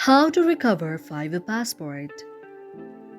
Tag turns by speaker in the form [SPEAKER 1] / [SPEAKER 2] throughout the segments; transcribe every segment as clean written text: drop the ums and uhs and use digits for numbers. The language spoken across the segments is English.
[SPEAKER 1] How to recover Fiverr passport.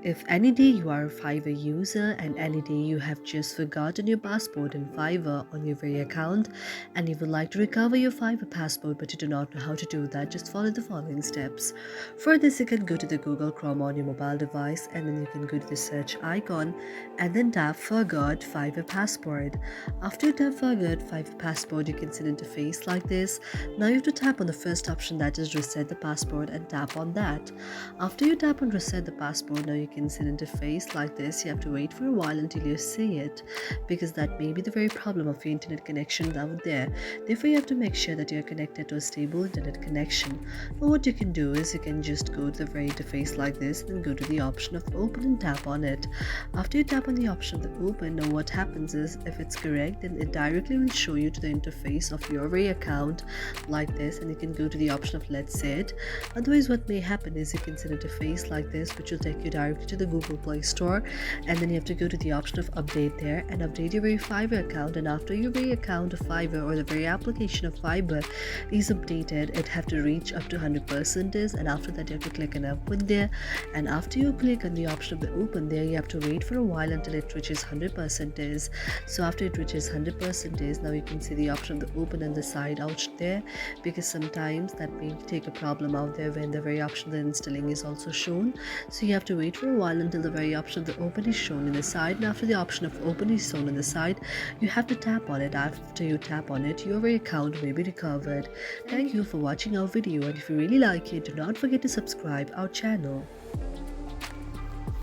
[SPEAKER 1] If any day you are a Fiverr user and any day you have just forgotten your passport in Fiverr on your very account and you would like to recover your Fiverr passport but you do not know how to do that, just follow the following steps. For this, you can go to the Google Chrome on your mobile device and then you can go to the search icon and then tap Forgot Fiverr Passport. After you tap Forgot Fiverr Passport, you can see an interface like this. Now you have to tap on the first option, that is Reset the Passport, and tap on that. After you tap on Reset the Passport, now you can see an interface like this. You have to wait for a while until you see it because that may be the very problem of your internet connection out there. Therefore, you have to make sure that you are connected to a stable internet connection. Now, what you can do is you can just go to the very interface like this and then go to the option of open and tap on it. After you tap on the option of the open, now what happens is if it's correct, then it directly will show you to the interface of your very account like this, and you can go to the option of let's say it. Otherwise, what may happen is you can see an interface like this which will take you directly to the Google Play Store, and then you have to go to the option of update there and update your very Fiverr account. And after your very account of Fiverr or the very application of Fiverr is updated, it have to reach up to 100%, and after that you have to click on open there, and after you click on the option of the open there, you have to wait for a while until it reaches 100%. So after it reaches 100%, now you can see the option of the open on the side out there, because sometimes that may take a problem out there when the very option of the installing is also shown. So you have to wait for a while until the very option of the open is shown in the side, and after the option of open is shown on the side, you have to tap on it. After you tap on it, your very account may be recovered. Thank you for watching our video, and if you really like it, do not forget to subscribe our channel.